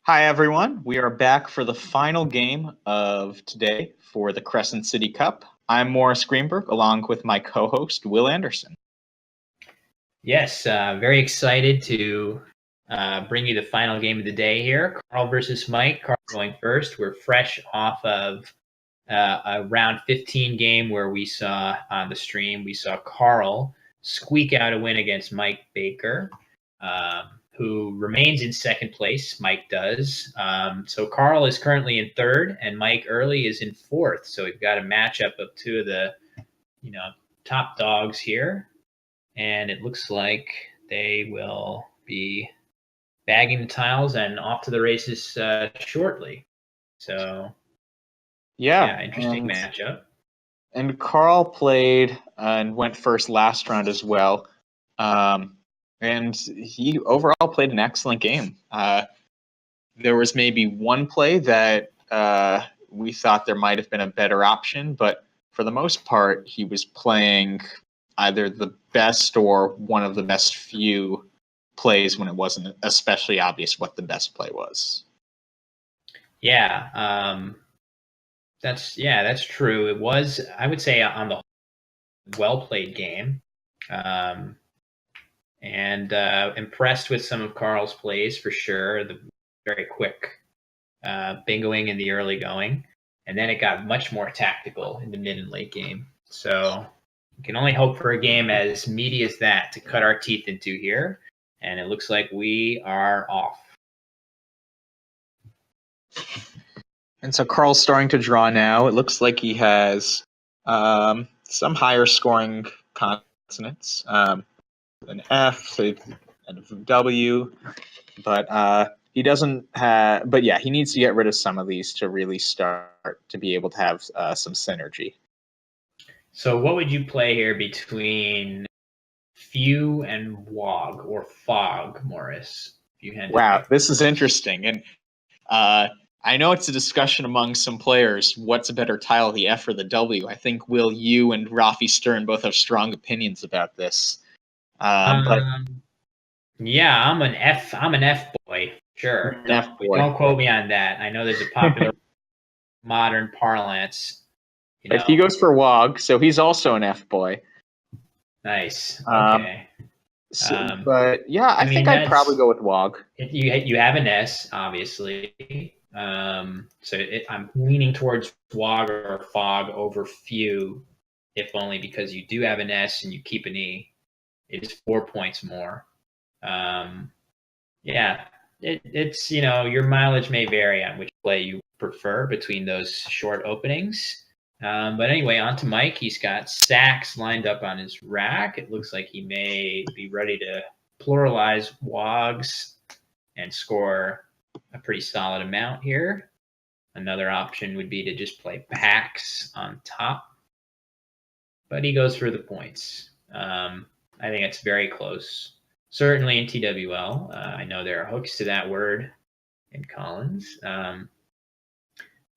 Hi, everyone. We are back for the final game of today for the Crescent City Cup. I'm Morris Greenberg, along with my co-host, Will Anderson. Yes, very excited to bring you the final game of the day here. Carl versus Mike. Carl going first. We're fresh off of a round 15 game where we saw on the stream, we saw Carl squeak out a win against Mike Baker, who remains in second place. Mike does. So Carl is currently in third, and Mike Early is in fourth. So we've got a matchup of two of the, top dogs here, and it looks like they will be bagging the tiles and off to the races shortly. So, Yeah, interesting matchup. And Carl played and went first last round as well. And he overall played an excellent game. There was maybe one play that we thought there might have been a better option, but for the most part, he was playing either the best or one of the best few plays when it wasn't especially obvious what the best play was. Yeah, that's true. It was, I would say, on the well played game, and impressed with some of Carl's plays for sure. The very quick bingoing in the early going, and then it got much more tactical in the mid and late game. So we can only hope for a game as meaty as that to cut our teeth into here, and it looks like we are off. And so Carl's starting to draw now. It looks like he has some higher scoring consonants, an F, and a W, but he doesn't have. But yeah, he needs to get rid of some of these to really start to be able to have some synergy. So what would you play here between few and wog or fog, Morris? Wow, this is interesting. And I know it's a discussion among some players. What's a better tile, the F or the W? I think, Will, you and Rafi Stern both have strong opinions about this. But yeah, I'm an F boy. Sure. F boy. Don't quote me on that. I know there's a popular modern parlance. But he goes for Wog, so he's also an F boy. Nice. Okay. But yeah, I think I'd probably go with Wog. You have an S, obviously. So I'm leaning towards Wog or Fog over Few, if only because you do have an S and you keep an E. It is 4 points more. Yeah, it's your mileage may vary on which play you prefer between those short openings. But anyway, on to Mike. He's got sacks lined up on his rack. It looks like he may be ready to pluralize wogs and score a pretty solid amount here. Another option would be to just play packs on top. But he goes for the points. I think it's very close. Certainly in TWL. I know there are hooks to that word in Collins.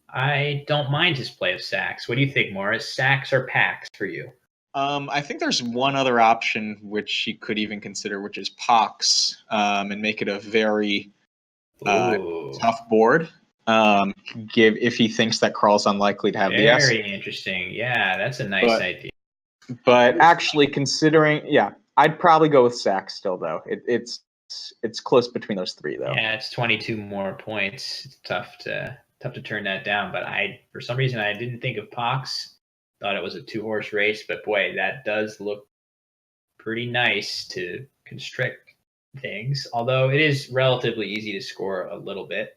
I don't mind his play of sacks. What do you think, Morris? Sacks or packs for you? I think there's one other option which he could even consider, which is Pox, and make it a very tough board. If he thinks that Carl's unlikely to have the S. Very interesting. Yeah, that's a nice idea. But actually, considering, I'd probably go with sacks still, though. It's close between those three, though. Yeah, it's 22 more points. It's tough to turn that down. But for some reason, I didn't think of Pox. Thought it was a 2-horse race, but boy, that does look pretty nice to constrict things. Although it is relatively easy to score a little bit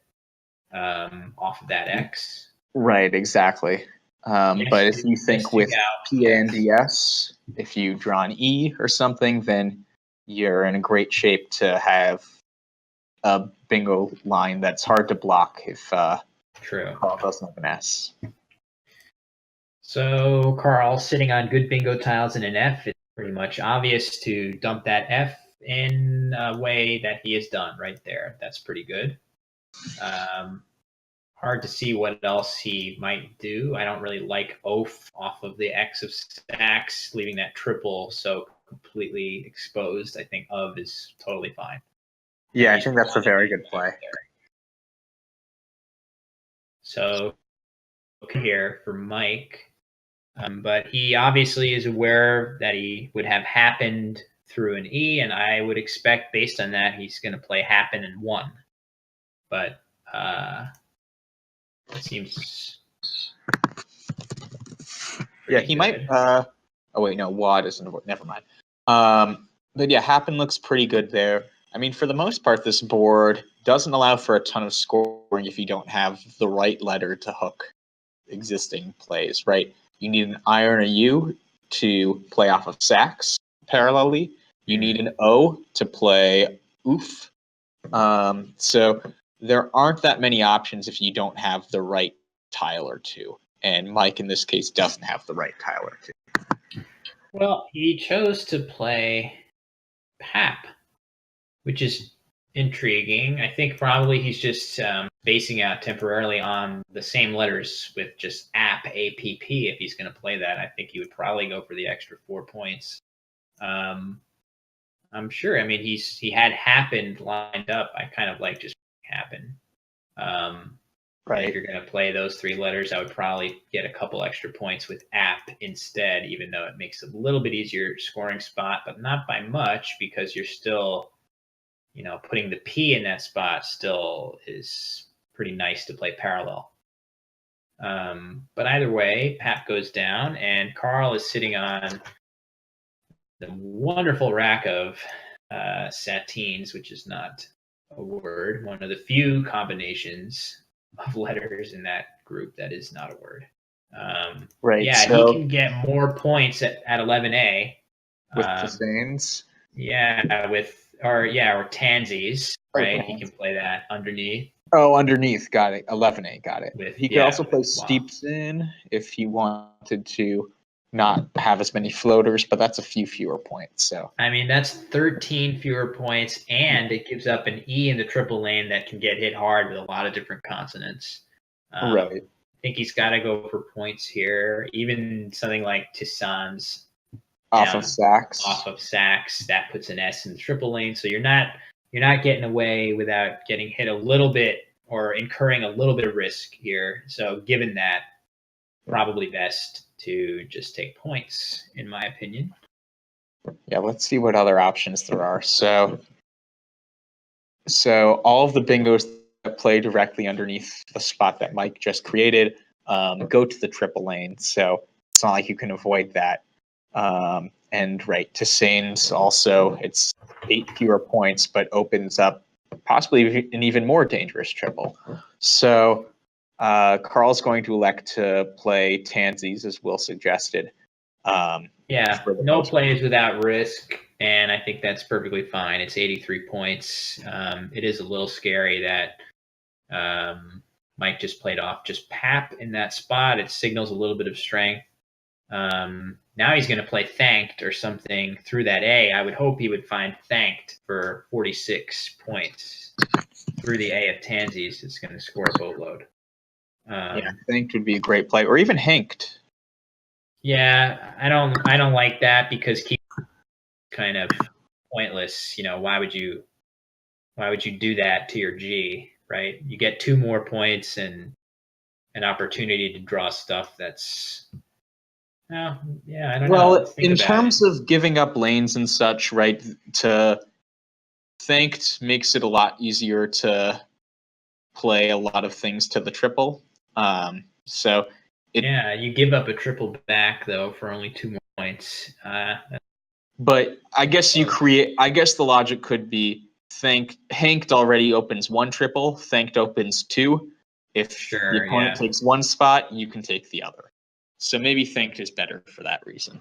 off of that X. Right, exactly. But if you think with PA and DS, if you draw an E or something, then you're in a great shape to have a bingo line that's hard to block if Carl doesn't have an S. So Carl sitting on good bingo tiles in an F, it's pretty much obvious to dump that F in a way that he has done right there. That's pretty good. Hard to see what else he might do. I don't really like oaf off of the X of stacks, leaving that triple so completely exposed. I think of is totally fine. Yeah, I think that's a very good play. So here for Mike, but he obviously is aware that he would have happened through an E, and I would expect based on that he's going to play happen in 1. But it seems yeah, he good. might. Oh wait, no, WAD isn't. Never mind. But yeah, happen looks pretty good there. I mean, for the most part, this board doesn't allow for a ton of scoring if you don't have the right letter to hook existing plays, right? You need an I or a U to play off of sax parallelly. You need an O to play oof. So there aren't that many options if you don't have the right tile or two. And Mike, in this case, doesn't have the right tile or two. Well, he chose to play Pap, which is intriguing. I think probably he's just basing out temporarily on the same letters with just APP. If he's going to play that, I think he would probably go for the extra 4 points. I'm sure. I mean, he had happened lined up. I kind of like just happen. Right. And if you're going to play those 3 letters, I would probably get a couple extra points with app instead, even though it makes it a little bit easier scoring spot, but not by much because you're still, putting the P in that spot still is pretty nice to play parallel. But either way, Pap goes down, and Carl is sitting on the wonderful rack of satines, which is not a word, one of the few combinations of letters in that group that is not a word. Right. Yeah, so he can get more points at 11A. With Tazanes? Yeah, or Tansies, right? He can play that underneath. Oh, underneath. Got it. 11A. Got it. He could also play wow. Steepson if he wanted to not have as many floaters, but that's a few fewer points. So I mean, that's 13 fewer points, and it gives up an E in the triple lane that can get hit hard with a lot of different consonants. Right. I think he's got to go for points here. Even something like Tissan's off of sax. That puts an S in the triple lane, so you're not getting away without getting hit a little bit or incurring a little bit of risk here. So given that, probably best to just take points, in my opinion. Yeah, let's see what other options there are. So all of the bingos that play directly underneath the spot that Mike just created go to the triple lane. So it's not like you can avoid that. And right, Tissane's also, it's 8 fewer points, but opens up possibly an even more dangerous triple. So Carl's going to elect to play Tansies, as Will suggested. No plays without risk, and I think that's perfectly fine. It's 83 points. It is a little scary that Mike just played off just Pap in that spot. It signals a little bit of strength. Now he's going to play Thanked or something through that A. I would hope he would find Thanked for 46 points through the A of Tansies. It's going to score a boatload. Thanked would be a great play, or even Hanked. Yeah, I don't like that because keep kind of pointless. Why would you do that to your G, right? You get 2 more points and an opportunity to draw stuff that's I don't know. Well, in terms of giving up lanes and such, right, to Thanked makes it a lot easier to play a lot of things to the triple. You give up a triple back though for only 2 more points. But I guess the logic could be Hanked already opens 1 triple, Thanked opens 2. If the opponent takes 1 spot, you can take the other. So maybe Thanked is better for that reason.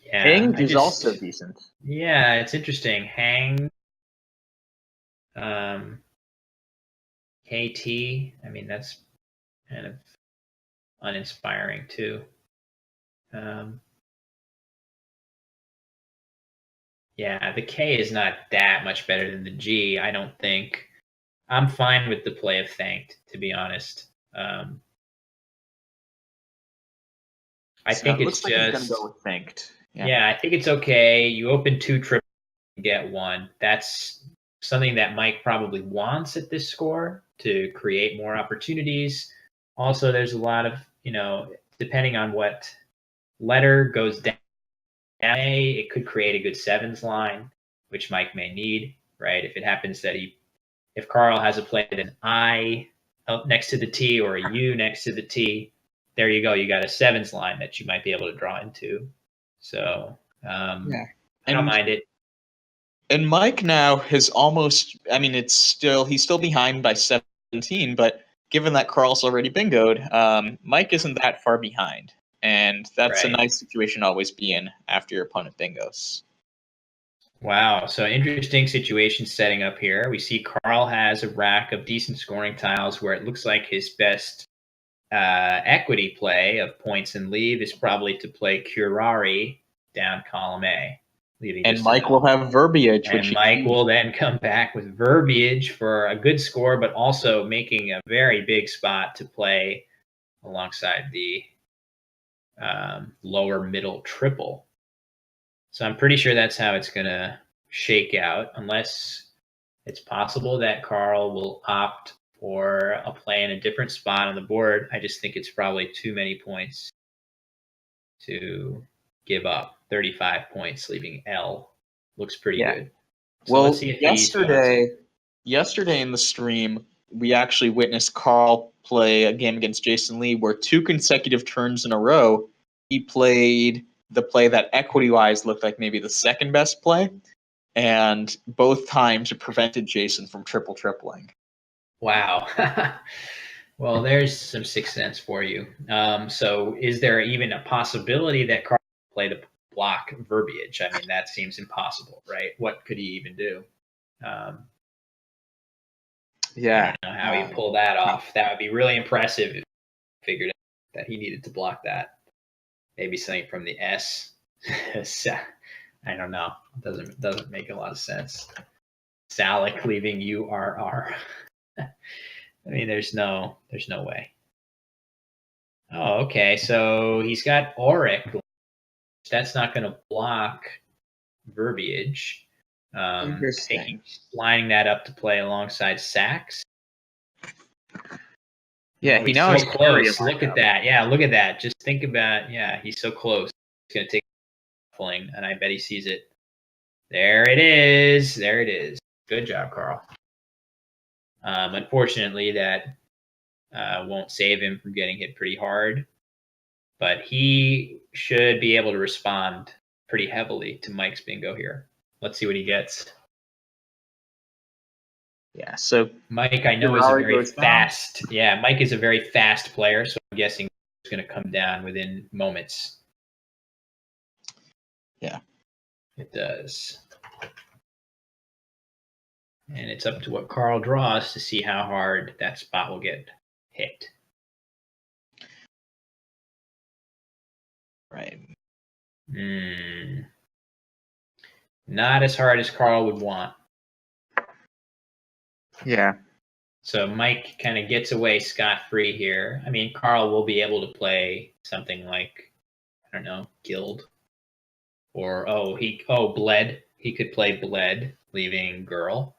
Yeah, Hanged is also decent. Yeah, it's interesting. Hang, KT. I mean, that's kind of uninspiring too. The K is not that much better than the G, I don't think. I'm fine with the play of Thanked, to be honest. I think it's looks like he's gonna go with Thanked. Yeah, I think it's okay. You open 2 triples and get 1. That's something that Mike probably wants at this score to create more opportunities. Also, there's a lot of, depending on what letter goes down, it could create a good sevens line, which Mike may need, right? If it happens that if Carl has a play with an I up next to the T or a U next to the T, there you go. You got a sevens line that you might be able to draw into. So Yeah. I don't mind it. And Mike now has almost, I mean, he's still behind by 17, but given that Carl's already bingoed, Mike isn't that far behind. And that's a Right. nice situation to always be in after your opponent bingos. Wow. So interesting situation setting up here. We see Carl has a rack of decent scoring tiles where it looks like his best equity play of points and leave is probably to play Curari down column A. And Mike will have verbiage, and Mike will then come back with verbiage for a good score, but also making a very big spot to play alongside the lower middle triple. So I'm pretty sure that's how it's going to shake out, unless it's possible that Carl will opt for a play in a different spot on the board. I just think it's probably too many points to give up. 35 points, leaving L. Looks pretty good. So well, let's see if yesterday in the stream, we actually witnessed Carl play a game against Jason Lee where 2 consecutive turns in a row, he played the play that equity-wise looked like maybe the second best play, and both times it prevented Jason from tripling. Wow. Well, there's some sixth sense for you. So is there even a possibility that Carl played to block verbiage? I mean, that seems impossible, right? What could he even do? Yeah. I don't know how he pulled that off. That would be really impressive if he figured out that he needed to block that. Maybe something from the S. I don't know. It doesn't make a lot of sense. Salic leaving URR. I mean, there's no way. Oh, okay. So he's got Auric. That's not going to block verbiage. Interesting. Lining that up to play alongside Sax. Yeah, he's so close. Look at that. Yeah, look at that. Just think about, he's so close. He's going to take fling, and I bet he sees it. There it is. There it is. Good job, Carl. Unfortunately, that won't save him from getting hit pretty hard, but he should be able to respond pretty heavily to Mike's bingo here. Let's see what he gets. Yeah, so Mike, I know, is a very fast. Yeah, Mike is a very fast player, so I'm guessing it's going to come down within moments. Yeah, it does. And it's up to what Carl draws to see how hard that spot will get hit. Right. Not as hard as Carl would want. Yeah. So Mike kind of gets away scot-free here. I mean, Carl will be able to play something like, I don't know, Guild. Or, Bled. He could play Bled, leaving Girl.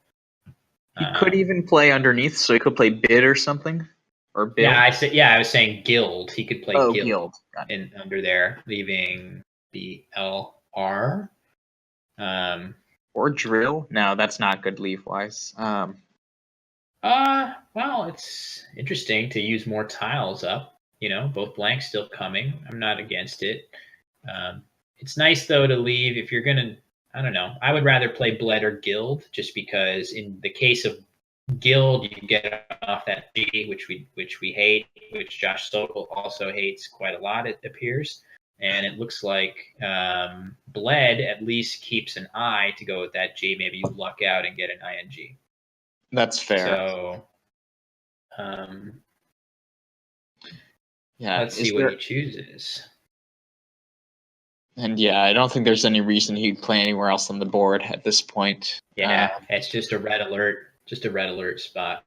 He could even play underneath, so he could play Bid or something. Or Bill. I was saying Guild. He could play Guild. Under there, leaving the LR. Or Drill. No, that's not good leave-wise. Well, it's interesting to use more tiles up. Both blanks still coming. I'm not against it. It's nice, though, to leave if you're going to, I don't know. I would rather play Bled or Guild, just because in the case of Guild, you get off that G, which we hate, which Josh Sokol also hates quite a lot, it appears. And it looks like Bled at least keeps an I to go with that G. Maybe you luck out and get an ING. That's fair. So, let's see what he chooses. And I don't think there's any reason he'd play anywhere else on the board at this point. Yeah, it's just a red alert spot.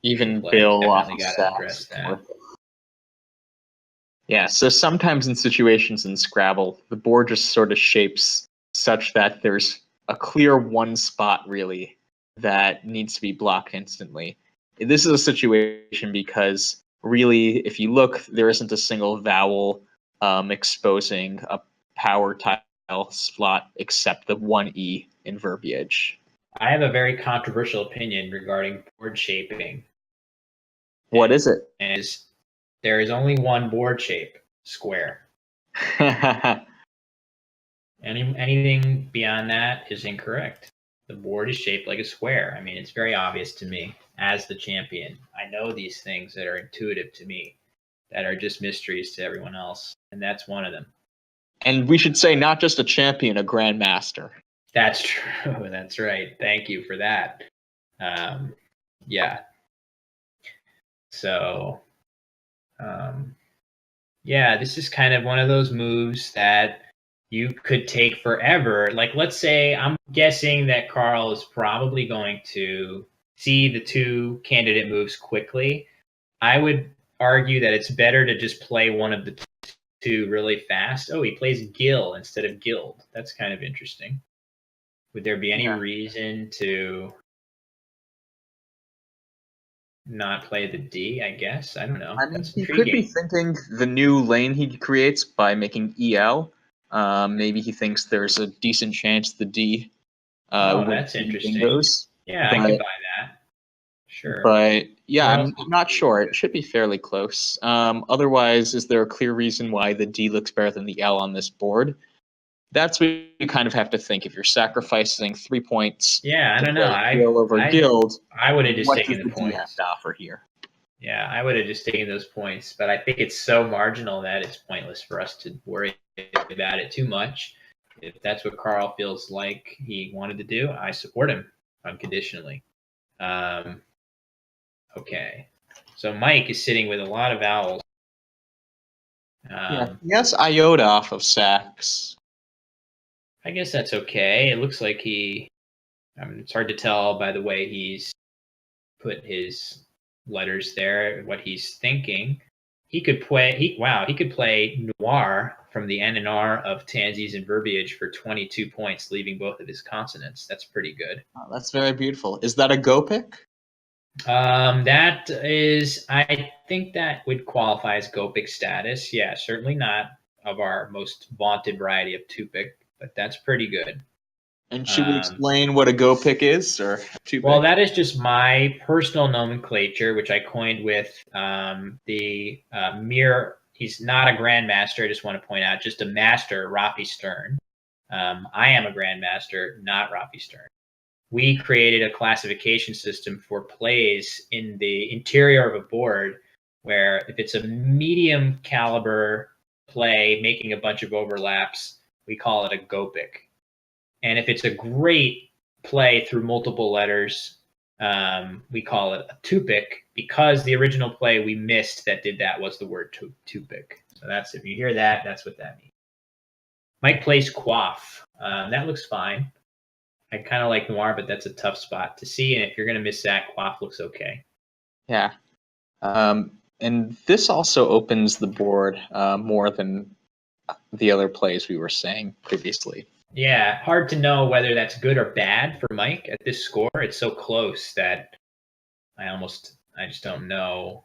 Even Bill off that. Yeah, so sometimes in situations in Scrabble, the board just sort of shapes such that there's a clear one spot really that needs to be blocked instantly. This is a situation because really, if you look, there isn't a single vowel exposing a power tile slot except the one E in verbiage. I have a very controversial opinion regarding board shaping. What is it? And there is only one board shape, square. Anything beyond that is incorrect. The board is shaped like a square. I mean, it's very obvious to me as the champion. I know these things that are intuitive to me, that are just mysteries to everyone else, and that's one of them. And we should say not just a champion, a grandmaster. That's true. That's right. Thank you for that. Yeah. So, yeah, this is kind of one of those moves that you could take forever. Like, let's say I'm guessing that Carl is probably going to see the two candidate moves quickly. I would argue that it's better to just play one of the two really fast. Oh, he plays Gill instead of Guild. That's kind of interesting. Would there be any reason to not play the D, I guess? I don't know. I mean, he could be thinking the new lane he creates by making EL. Maybe he thinks there's a decent chance the D. That's interesting. Yeah, I can buy that. Sure. But yeah, I'm not sure. It should be fairly close. Otherwise, is there a clear reason why the D looks better than the L on this board? That's what you kind of have to think. If you're sacrificing 3 points, I don't know. Guild, I would have just taken the points. What does the D have to offer here? Yeah, I would have just taken those points, but I think it's so marginal that it's pointless for us to worry about it too much. If that's what Carl feels like he wanted to do, I support him unconditionally. Okay, so Mike is sitting with a lot of vowels. Yes, iota off of sax. I guess that's okay. It looks like it's hard to tell by the way he's put his letters there, what he's thinking. He could play, he could play Noir from the N and R of Tansies and Verbiage for 22 points, leaving both of his consonants. That's pretty good. Oh, that's very beautiful. Is that a go pick? That is, I think that would qualify as go pick status. Yeah, certainly not of our most vaunted variety of two pick, but that's pretty good. And should we explain what a go pick is, or two pick? Well, that is just my personal nomenclature, which I coined with the mere. He's not a grandmaster. I just want to point out, just a master, Rafi Stern. I am a grandmaster, not Rafi Stern. We created a classification system for plays in the interior of a board where if it's a medium caliber play making a bunch of overlaps, we call it a go pick. And if it's a great play through multiple letters, we call it a two pick, because the original play we missed that did that was the word two pick. So that's, if you hear that, that's what that means. Mike plays Quaff. That looks fine. I kind of like Noir, but that's a tough spot to see. And if you're going to miss that, Quaff looks okay. Yeah. And this also opens the board more than the other plays we were saying previously. Yeah, hard to know whether that's good or bad for Mike at this score. It's so close that I just don't know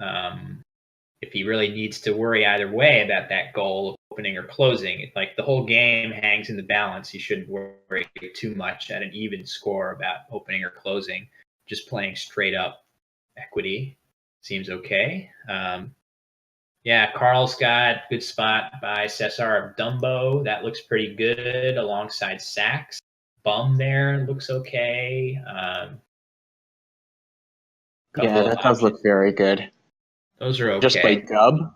if he really needs to worry either way about that goal of opening or closing. If like the whole game hangs in the balance, he shouldn't worry too much at an even score about opening or closing. Just playing straight up equity seems okay. Yeah, Carl's got good spot by Cesar of Dumbo. That looks pretty good alongside Sax. Bum there looks okay. Yeah, that does look very good. Those are okay. Just play dub.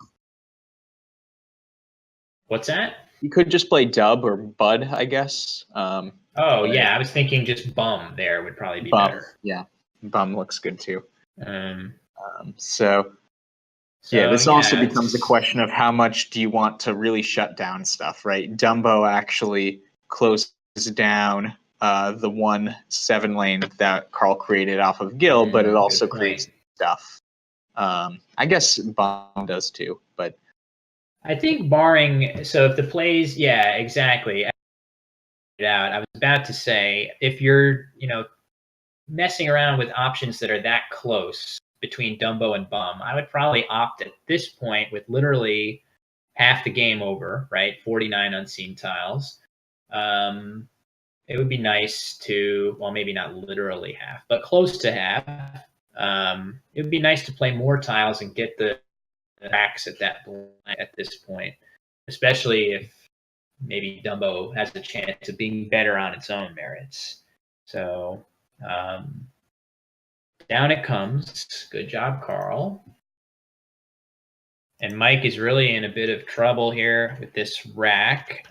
What's that? You could just play dub or bud, I guess. Yeah, I was thinking just bum there would probably be better. Yeah, bum looks good too. So this also becomes a question of how much do you want to really shut down stuff, right? Dumbo actually closes down the 1-7 lane that Carl created off of Gil, but it also creates stuff. I guess Bomb does too, but I think barring, so if the plays, yeah, exactly. out. I was about to say, if you're, messing around with options that are that close between Dumbo and Bum, I would probably opt at this point with literally half the game over, right? 49 unseen tiles. It would be nice to, well, maybe not literally half, but close to half. It would be nice to play more tiles and get the racks at this point, especially if maybe Dumbo has a chance of being better on its own merits. So down it comes. Good job, Carl. And Mike is really in a bit of trouble here with this rack.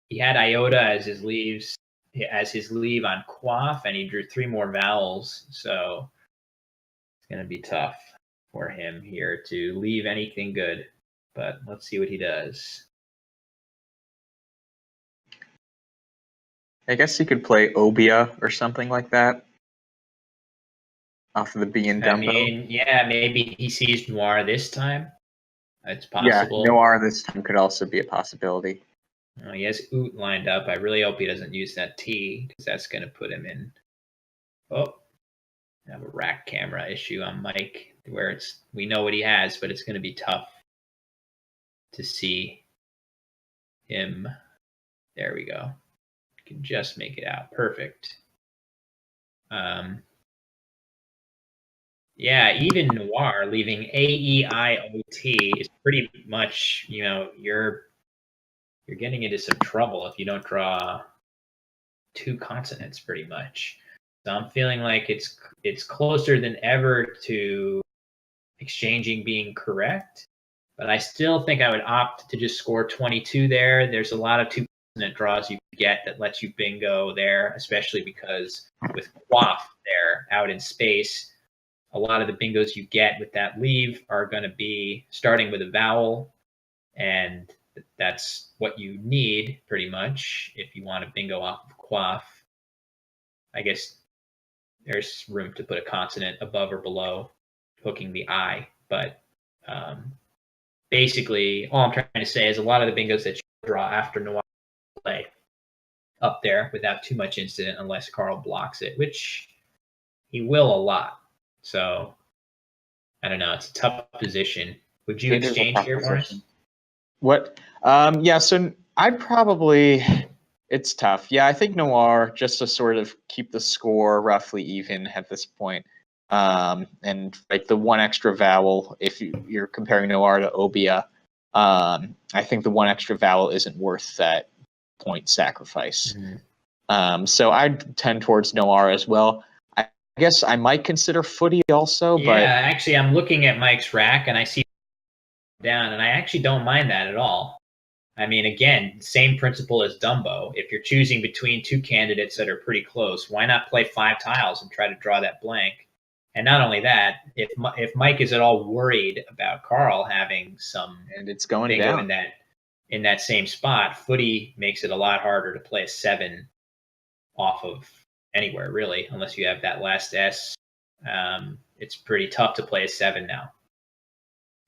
He had Iota as his leave on Quaff, and he drew 3 more vowels. So it's going to be tough for him here to leave anything good. But let's see what he does. I guess he could play Obia or something like that off of the B and Dumbo. I mean, yeah, maybe he sees Noir this time. It's possible. Yeah, Noir this time could also be a possibility. Oh, he has Oot lined up. I really hope he doesn't use that T, because that's going to put him in. Oh, I have a rack camera issue on Mike, where we know what he has, but it's going to be tough to see him. There we go. Can just make it out. Perfect. Yeah, even Noir leaving A-E-I-O-T is pretty much, you're getting into some trouble if you don't draw 2 consonants pretty much. So I'm feeling like it's closer than ever to exchanging being correct, but I still think I would opt to just score 22 there. There's a lot of 2 consonant draws you get that lets you bingo there, especially because with Quaff there out in space, a lot of the bingos you get with that leave are going to be starting with a vowel, and that's what you need pretty much if you want to bingo off of Quaff. I guess there's room to put a consonant above or below hooking the I, but basically all I'm trying to say is a lot of the bingos that you draw after Noir play up there without too much incident unless Carl blocks it, which he will a lot. So I don't know. It's a tough position. Would you exchange here, Morris? What? Yeah, so I'd probably, it's tough. Yeah, I think Noir, just to sort of keep the score roughly even at this point. And like the 1 extra vowel, if you're comparing Noir to Obia, I think the 1 extra vowel isn't worth that point sacrifice. Mm-hmm. So I'd tend towards Noir as well. I guess I might consider Footy also, but yeah, actually I'm looking at Mike's rack and I see down, and I actually don't mind that at all. I mean, again, same principle as Dumbo. If you're choosing between 2 candidates that are pretty close, why not play 5 tiles and try to draw that blank? And not only that, if Mike is at all worried about Carl having some and it's going down in that same spot, Footy makes it a lot harder to play a 7 off of anywhere really, unless you have that last S. It's pretty tough to play a 7 now.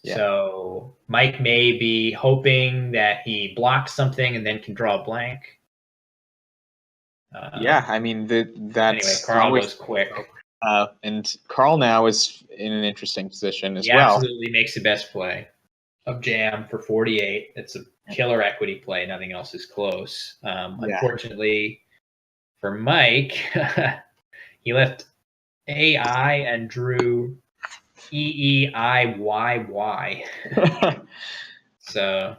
Yeah. So Mike may be hoping that he blocks something and then can draw a blank. Yeah, I mean that's anyway. Carl goes quick, and Carl now is in an interesting position as well. He absolutely makes the best play of Jam for 48. It's a killer equity play. Nothing else is close. Unfortunately for Mike, he left AI and drew EEIYY. So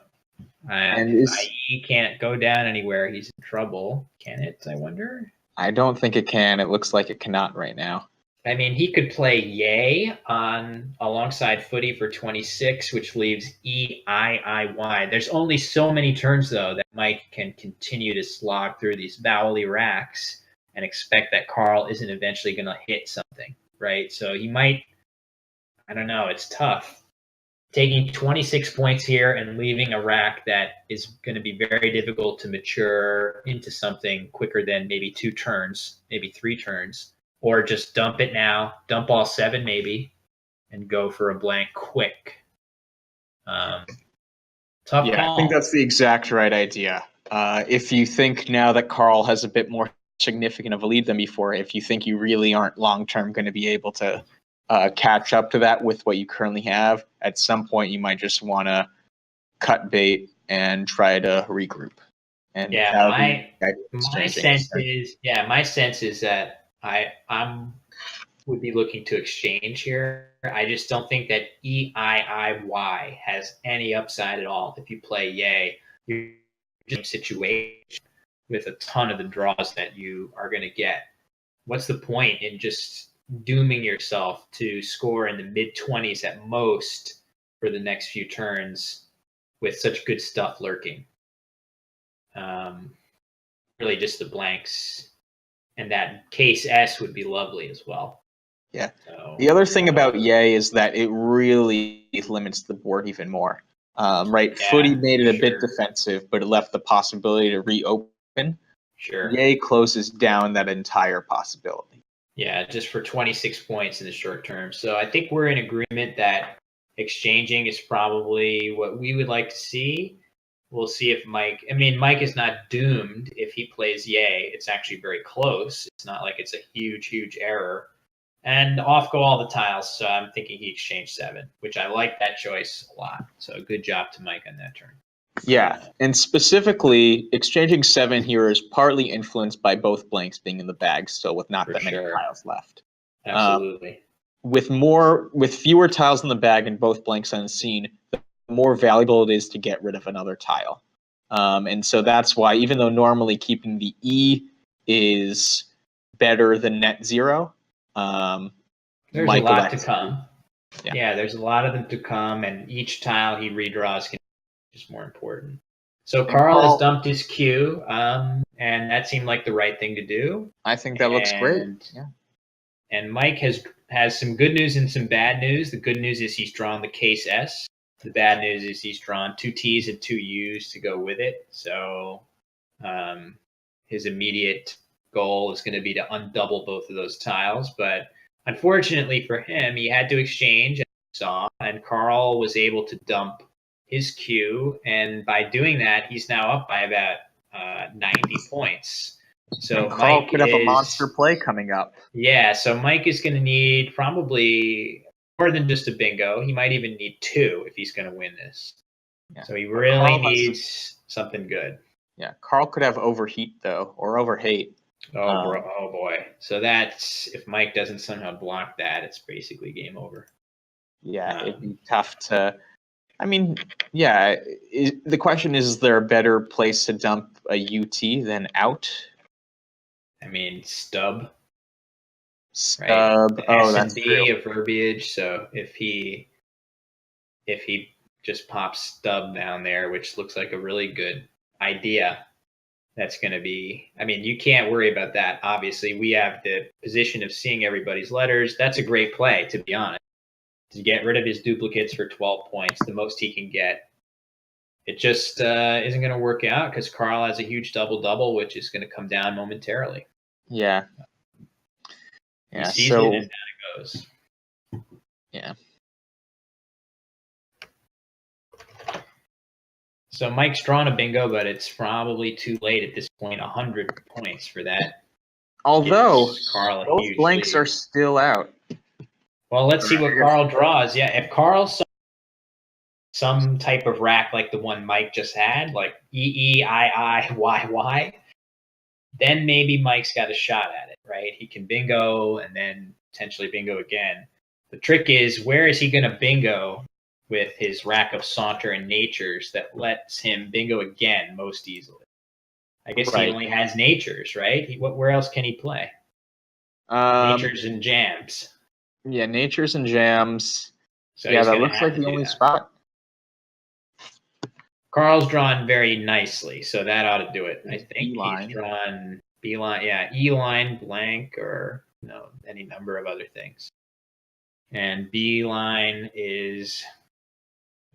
IE can't go down anywhere. He's in trouble. Can it, I wonder? I don't think it can. It looks like it cannot right now. I mean, he could play Yay alongside Footy for 26, which leaves EIIY. There's only so many turns, though, that Mike can continue to slog through these vowel-y racks and expect that Carl isn't eventually going to hit something, right? So he might, I don't know, it's tough. Taking 26 points here and leaving a rack that is going to be very difficult to mature into something quicker than maybe 2 turns, maybe 3 turns. Or just dump it now, dump all 7 maybe, and go for a blank quick. Tough call. I think that's the exact right idea. If you think now that Carl has a bit more significant of a lead than before, if you think you really aren't long-term going to be able to catch up to that with what you currently have, at some point you might just want to cut bait and try to regroup. And my sense is that I'm would be looking to exchange here. I just don't think that EIIY has any upside at all. If you play Yay, you're just in a situation with a ton of the draws that you are going to get. What's the point in just dooming yourself to score in the mid 20s at most for the next few turns with such good stuff lurking? Really just the blanks, and that case S would be lovely as well. Yeah. So, the other thing about Yay is that it really limits the board even more. Right? Yeah, Footy made it a bit defensive, but it left the possibility to reopen. Sure. Yay closes down that entire possibility. Yeah, just for 26 points in the short term. So I think we're in agreement that exchanging is probably what we would like to see. We'll see if Mike is not doomed if he plays Yay. It's actually very close. It's not like it's a huge error. And off go all the tiles, so I'm thinking he exchanged 7, which I like that choice a lot. So good job to Mike on that turn. Yeah, and specifically, exchanging 7 here is partly influenced by both blanks being in the bag still, with not that many tiles left. Absolutely. With fewer tiles in the bag and both blanks unseen, the more valuable it is to get rid of another tile. And so that's why, even though normally keeping the E is better than net 0, there's a lot to come. Yeah, there's a lot of them to come, and each tile he redraws can be just more important. So Carl has dumped his Q, and that seemed like the right thing to do. I think that looks great. Yeah. And Mike has some good news and some bad news. The good news is he's drawn the case S. The bad news is he's drawn 2 T's and 2 U's to go with it. So his immediate goal is going to be to undouble both of those tiles. But unfortunately for him, he had to exchange, as you saw, and Carl was able to dump his Q. And by doing that, he's now up by about 90 points. So and Carl could have a monster play coming up. Yeah, so Mike is going to need probably more than just a bingo. He might even need 2 if he's going to win this. Yeah. So he really needs something good. Yeah, Carl could have overheat, though, or overhate. Oh boy. So that's, if Mike doesn't somehow block that, it's basically game over. Yeah, it'd be tough to... I mean, yeah, the question is there a better place to dump a UT than out? I mean, stub. Stub. Right? Oh, that's true. A verbiage. So if he just pops stub down there, which looks like a really good idea, that's going to be. I mean, you can't worry about that. Obviously, we have the position of seeing everybody's letters. That's a great play, to be honest. To get rid of his duplicates for 12 points, the most he can get. It just isn't going to work out because Carl has a huge double-double, which is going to come down momentarily. Yeah. He sees it and down it goes. Yeah. So Mike's drawn a bingo, but it's probably too late at this point. 100 points for that. Although Carl both blanks are still out. Well, let's see what Carl draws. Yeah, if Carl saw some type of rack like the one Mike just had, like EEIIYY, then maybe Mike's got a shot at it, right? He can bingo and then potentially bingo again. The trick is, where is he going to bingo with his rack of Saunter and Natures that lets him bingo again most easily? I guess he only has Natures, right? Where else can he play? Natures and Jams. Yeah, Natures and Jams. So yeah, that looks like the only spot. Carl's drawn very nicely, so that ought to do it. I think he's drawn B-line, E-line, blank, or any number of other things. And B-line is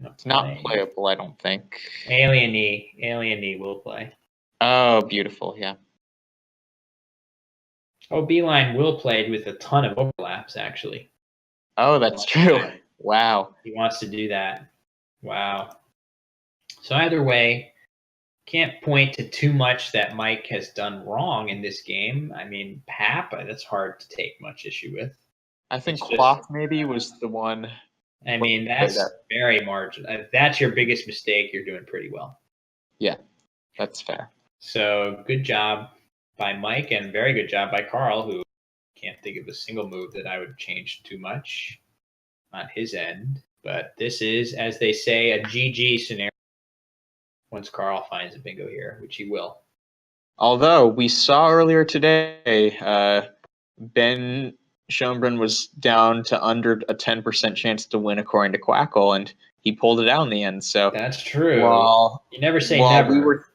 it's not playable, I don't think. Alien E will play. Oh, beautiful, yeah. Oh, B-line will play with a ton of overlaps, actually. Oh, that's true. Wow. He wants to do that. Wow. So either way, can't point to too much that Mike has done wrong in this game. I mean, Pap, that's hard to take much issue with. I think Cloth maybe was the one. I mean, that's very marginal. If that's your biggest mistake, you're doing pretty well. Yeah, that's fair. So good job by Mike and very good job by Carl, who can't think of a single move that I would change too much on his end. But this is, as they say, a GG scenario once Carl finds a bingo here, which he will. Although we saw earlier today, Ben Schoenbrunn was down to under a 10% chance to win according to Quackle, and he pulled it out in the end. So that's true. You never say never.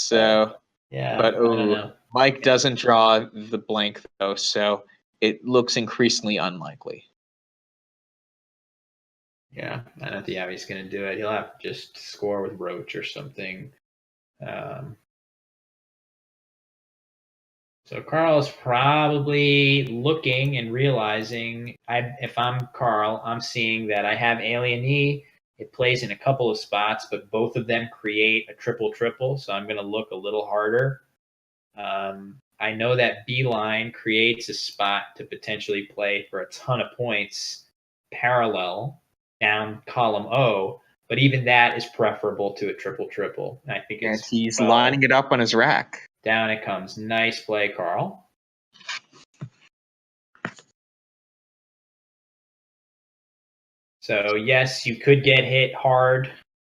But I don't know. Mike doesn't draw the blank though, so it looks increasingly unlikely. Yeah, I don't think he's going to do it. He'll have to just score with Roach or something. So Carl is probably looking and realizing, if I'm Carl, I'm seeing that I have Alien E. It plays in a couple of spots, but both of them create a triple-triple, so I'm going to look a little harder. I know that B-line creates a spot to potentially play for a ton of points parallel down column O, but even that is preferable to a triple-triple. I think it's he's lining it up on his rack. Down it comes. Nice play, Carl. So, yes, you could get hit hard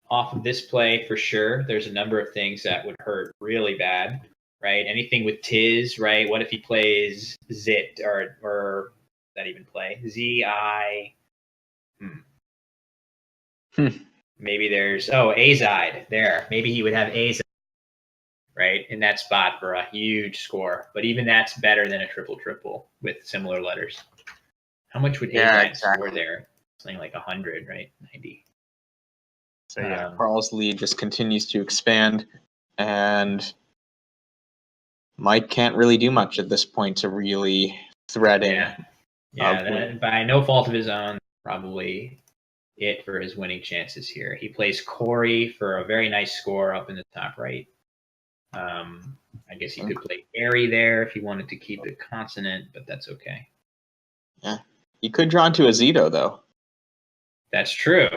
off of this play for sure. There's a number of things that would hurt really bad, right? Anything with Tiz, right? What if he plays Zit or that even play? Z-I. Maybe there's, Azide there. Maybe he would have Azide, right, in that spot for a huge score. But even that's better than a triple-triple with similar letters. How much would Azide score there? Something like 100, right? 90. So yeah, Carl's lead just continues to expand, and Mike can't really do much at this point to really threaten. Yeah, by no fault of his own, probably it for his winning chances here. He plays Corey for a very nice score up in the top right. I guess he could play Airy there if he wanted to keep it consonant, but that's okay. Yeah, he could draw into a Zito though. That's true.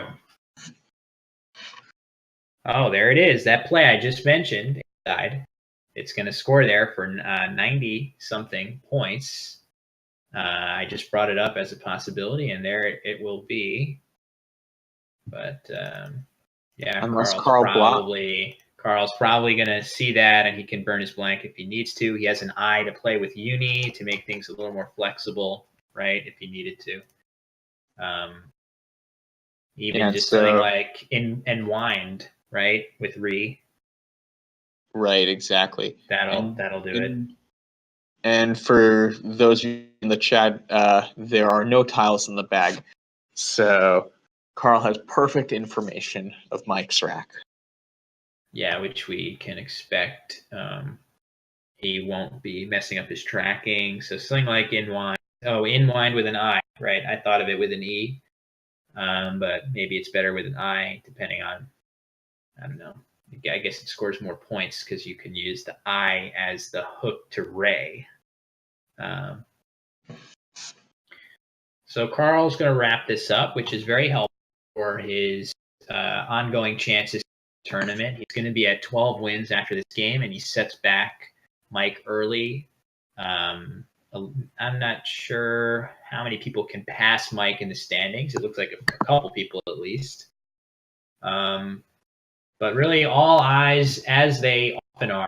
Oh, there it is. That play I just mentioned died. It's going to score there for 90-something points. I just brought it up as a possibility, and there it will be. But yeah, unless Carl's probably going to see that, and he can burn his blank if he needs to. He has an eye to play with Uni to make things a little more flexible, right, if he needed to. Something like Enwind, right, with Re. Right, exactly. That'll do it. And for those of you in the chat, there are no tiles in the bag. So Carl has perfect information of Mike's rack. Yeah, which we can expect. He won't be messing up his tracking. So something like Inwind. Oh, Inwind with an I, right? I thought of it with an E. But maybe it's better with an I, depending on, I don't know. I guess it scores more points because you can use the I as the hook to Ray. So Carl's going to wrap this up, which is very helpful for his ongoing chances in the tournament. He's going to be at 12 wins after this game, and he sets back Mike early. I'm not sure how many people can pass Mike in the standings. It looks like a couple people at least. But really, all eyes, as they often are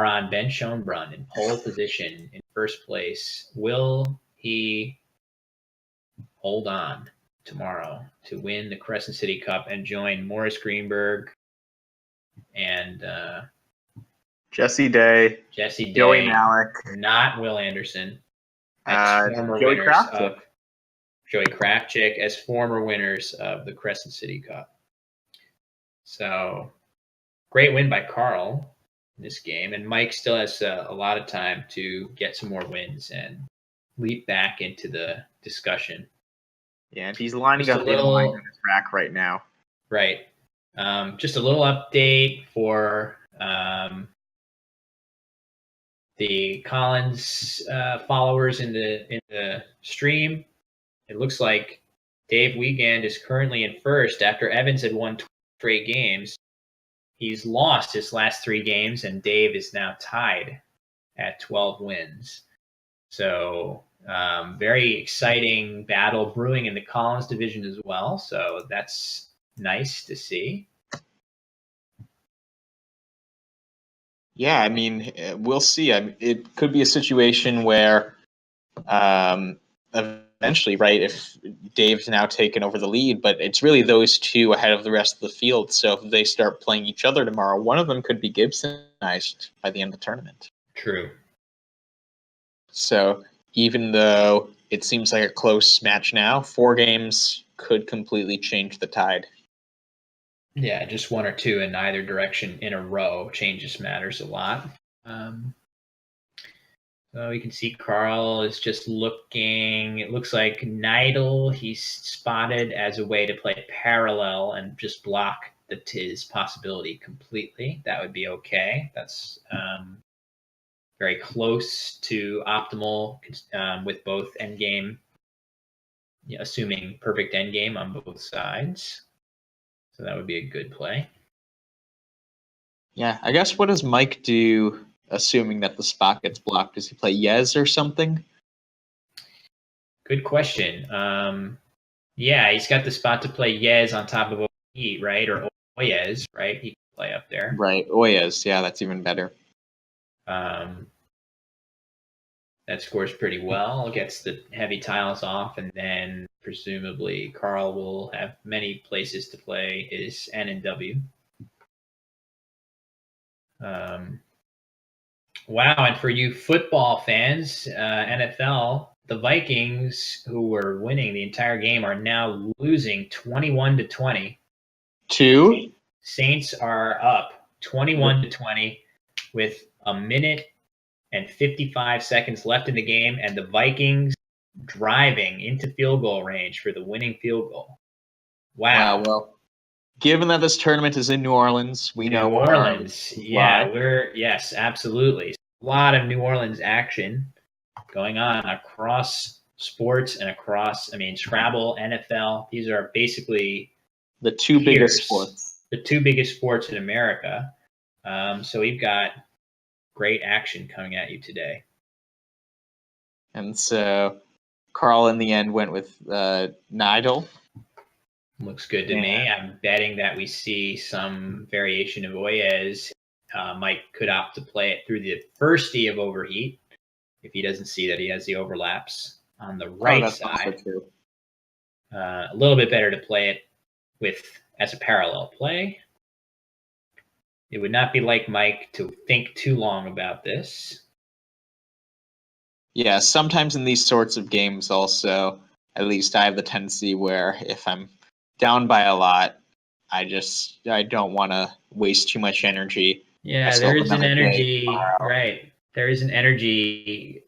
on Ben Schoenbrunn in pole position in first place. Will he hold on tomorrow to win the Crescent City Cup and join Morris Greenberg and Jesse Day, Joey Malik, not Will Anderson, Joey Krafchick as former winners of the Crescent City Cup. So great win by Carl in this game, and Mike still has a lot of time to get some more wins and leap back into the discussion. Yeah, and he's lining up in line on his rack right now. Right. Just a little update for the Collins followers in the stream. It looks like Dave Wiegand is currently in first after Evans had won 20 straight games. He's lost his last 3 games, and Dave is now tied at 12 wins. So very exciting battle brewing in the Collins division as well. So that's nice to see. Yeah, I mean, we'll see. I mean, it could be a situation where eventually, right, if Dave's now taken over the lead, but it's really those two ahead of the rest of the field. So if they start playing each other tomorrow, one of them could be Gibsonized by the end of the tournament. True. So even though it seems like a close match now, 4 games could completely change the tide. Yeah, just 1 or 2 in either direction in a row changes matters a lot. So you can see Carl is just looking. It looks like Nidal he's spotted as a way to play parallel and just block the Tiz possibility completely. That would be okay. That's very close to optimal with both endgame, assuming perfect endgame on both sides. So that would be a good play. Yeah, I guess what does Mike do, assuming that the spot gets blocked? Does he play Yez or something? Good question. Yeah, he's got the spot to play Yez on top of Oye, right? Or Oyez, right? He can play up there. Right, Oyez. Yeah, that's even better. That scores pretty well, gets the heavy tiles off, and then presumably Carl will have many places to play his N and W. Wow, and for you football fans, NFL, the Vikings, who were winning the entire game, are now losing 21-20. 2? Saints are up 21-20 with a minute and 55 seconds left in the game, and the Vikings driving into field goal range for the winning field goal. Wow. Well, given that this tournament is in New Orleans, we know New Orleans. Yeah, why. yes, absolutely. A lot of New Orleans action going on across sports and across, Scrabble, NFL. These are basically the 2 biggest sports. The 2 biggest sports in America. So we've got great action coming at you today. And so Carl in the end went with Nidal. Looks good to me. I'm betting that we see some variation of Oyez. Mike could opt to play it through the first D of overheat if he doesn't see that he has the overlaps on the right side. True. A little bit better to play it with as a parallel play. It would not be like Mike to think too long about this. Yeah, sometimes in these sorts of games also, at least I have the tendency where if I'm down by a lot, I don't want to waste too much energy. Yeah, there is an energy, right? There is an energy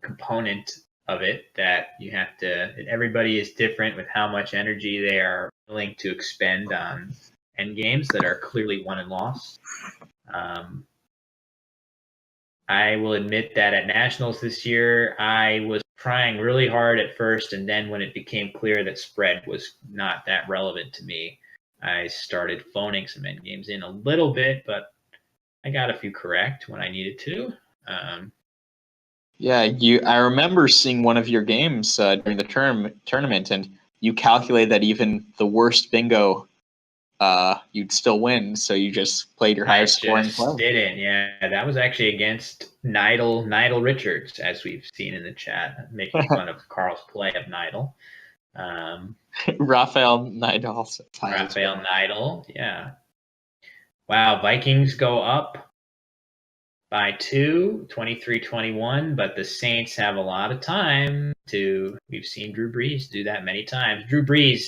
component of it that you have to. Everybody is different with how much energy they are willing to expend on end games that are clearly won and lost. I will admit that at Nationals this year, I was trying really hard at first, and then when it became clear that spread was not that relevant to me, I started phoning some end games in a little bit, but I got a few correct when I needed to. I remember seeing one of your games during the tournament, and you calculated that even the worst bingo, you'd still win. So you just played your highest scoring play. Didn't, yeah. That was actually against Nidal Richards, as we've seen in the chat, making fun of Carl's play of Nidal. Rafael Nidal. Rafael Nidal, yeah. Wow, Vikings go up by 2, 23-21, but the Saints have a lot of time to. We've seen Drew Brees do that many times. Drew Brees,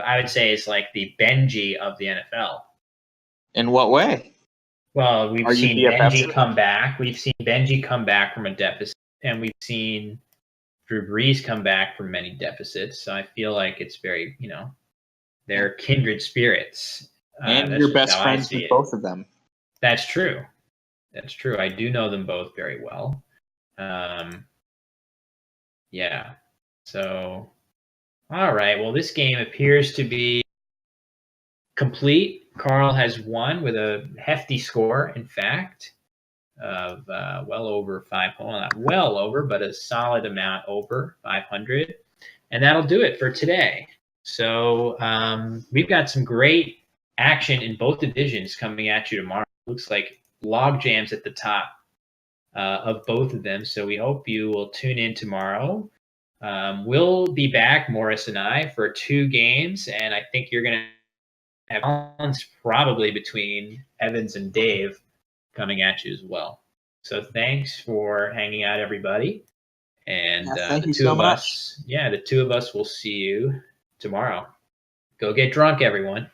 I would say, is like the Benji of the NFL. In what way? Well, we've seen Benji come back. We've seen Benji come back from a deficit, and we've seen Drew Brees come back from many deficits. So I feel like it's very, They're kindred spirits. And That's you're just best how I friends see with it. both of them. That's true. That's true. I do know them both very well. Yeah. So, all right. Well, this game appears to be complete. Carl has won with a hefty score, in fact, of well over not well over, but a solid amount over 500. And that'll do it for today. So we've got some great action in both divisions coming at you tomorrow. Looks like log jams at the top of both of them. So we hope you will tune in tomorrow. We'll be back, Morris and I, for 2 games, and I think you're going to have balance probably between Evans and Dave coming at you as well. So thanks for hanging out, everybody. And Thank you so much. The two of us will see you tomorrow. Go get drunk, everyone.